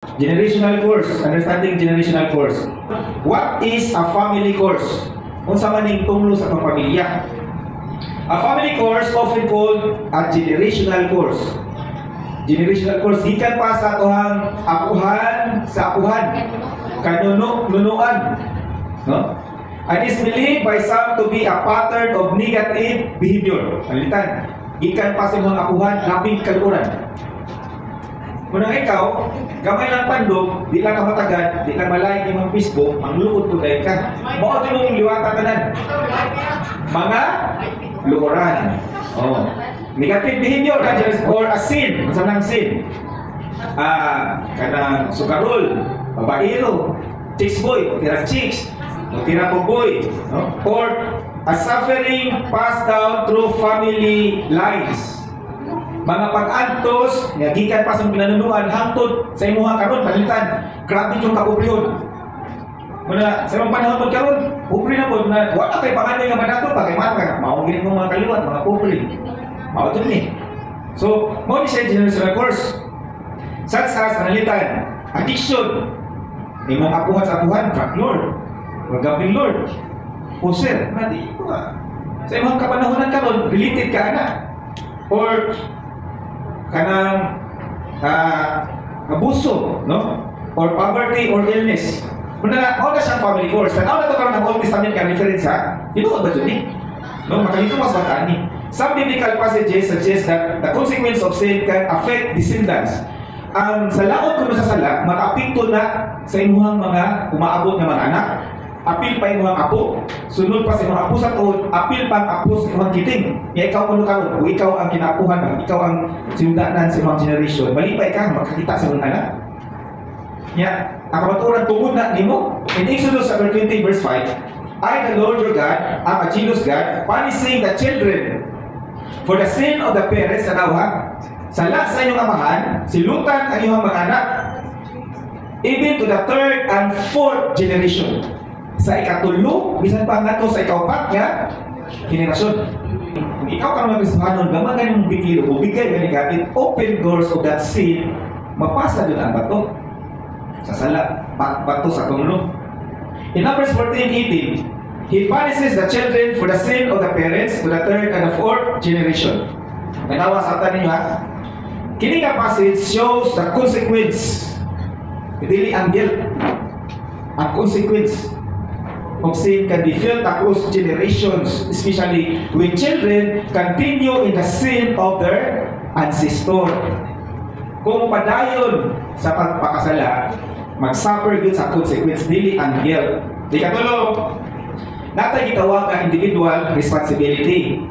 Generational course, understanding generational course. What is a family course? Unsa man ning tunglo sa pamilya? A family course often called a generational course. Generational course gikan pa sa atohang apuhan sa apuhan, kanunuan, no? And is believed by some to be a pattern of negative behavior. Palitan, gikan pa sa mga apuhan labing kaluran. Munang ikaw, gamay lang pandog, di lang ka matagad, di lang malike yung mga Facebook, ang lukod po dahil ka. Mao din mong liwata tanan. Mga lukuran. Oh. Negative behavior, or a sin. Masa nang sin? Kanang sukarol, babaero, chicks boy, o tira chicks, o tira boy, no? Or a suffering passed down through family lines. Mga pag-antos nga gikan pa sa pinanunuan hangtod sa imuha karon palitan. Grabe yung kapobrehon. Muna sa mga panahon pod karon, pobre na pod na wala kay panganay nga madato pa kay man mao gid mo mga kaliwat, mga pobre. Mao to ni. So, mo ni siya generational course. Such as panalitan, addiction. Imong apuhan sa apuhan, drug lord, or gambling lord. Poser, nadi ko sa imong kapanahonan karon related ka ana. Or kanang abuso, no? Or poverty or illness. Muna all na siyang family course. Tanaw na ito karoon ng Old Testament ka reference ha? Ito ba ito ni? No? Makalito mas bataan ni. Some biblical passages suggest that the consequence of sin can affect descendants. Ang sa laot kuno sa sala, makaapekto na sa imuhang mga umaabot na mga anak. Apil pa imuhang apo. Sunod pa sa imuhang apo sa tuod, apil pa ang apo sa imuhang kiting. Ya ikaw kuno karon, o ikaw ang kinaapuhan, ikaw ang sinundanan sa imuhang generation. Malipay ka makakita sa imuhang anak. Ya, ang kamaturan tungod na nimo. In Exodus chapter 20 verse 5, I, the Lord your God, am a jealous God, punishing the children for the sin of the parents. Sanawa, sala sa inyong amahan, silutan ang iyong mga anak, even to the third and fourth generation. Sa ikatulo, bisan pa nga to sa ikaupat nga generasyon. Kung ikaw ka naman Kristohanon, gamang ganyan mong bigilo, o bigay ganyan ka, it open doors of that sin, mapasa doon ang bato. Sa sala, bato sa tunglo. In Numbers 14:18, He punishes the children for the sin of the parents to the third and the fourth generation. Kanawa sa tanin nyo ha? Kini nga passage shows the consequence. Dili ang guilt. Ang consequence of sin can be felt across generations, especially when children continue in the sin of their ancestor. Kung padayon sa pagpakasala, mag-suffer yun sa consequence, dili ang guilt. Di katulo, natay gitawag ang individual responsibility.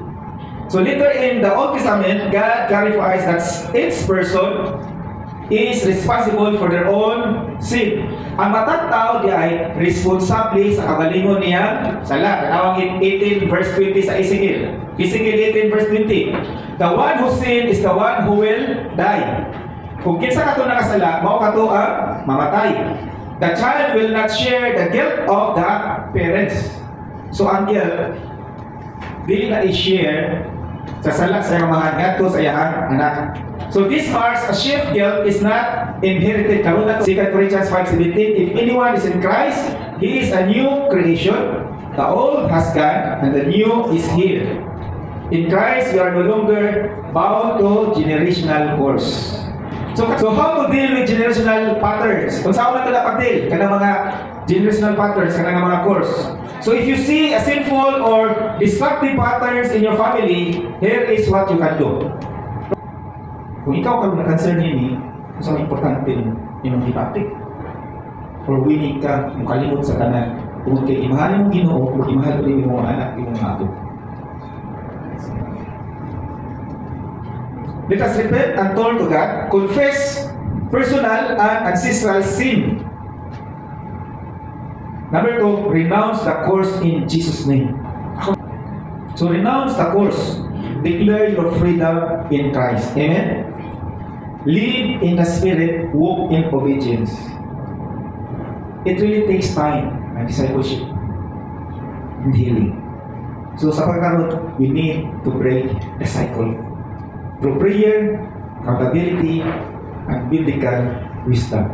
So later in the Old Testament, God clarifies that each person is responsible for their own sin. Ang matang tao di ay responsable sa kagalingon niya sala. Kanawang 18 verse 20 sa Ezekiel. Ezekiel 18 verse 20. The one who sin is the one who will die. Kung kinsa kato nakasala, mao kato ang mamatay. The child will not share the guilt of the parents. So ang guilt, dili na i-share sa sala sa iyang mga ngadto sa iyang anak. So this marks a shift. Guilt is not inherited. Karon na 2 Corinthians 5:17, if anyone is in Christ, he is a new creation. The old has gone and the new is here. In Christ, we are no longer bound to generational course. So how to deal with generational patterns? Kung saan na ito napag-deal? Kanang mga generational patterns, kanang mga course. So if you see a sinful or destructive patterns in your family, here is what you can do. Kung ikaw ka na-concern nini, kung importante yung hipatik. For winning ka, yung kalimot sa tanan. Kung kay imahalin mong Ginoo, kung imahal ko rin yung mga anak, yung mga ato. Let us repent and turn to God. Confess personal and ancestral sin. Number 2, renounce the course in Jesus' name. So renounce the course. Declare your freedom in Christ. Amen? Live in the Spirit, walk in obedience. It really takes time and discipleship and healing. So sa pagkaroon, we need to break the cycle. Through prayer, accountability, and biblical wisdom.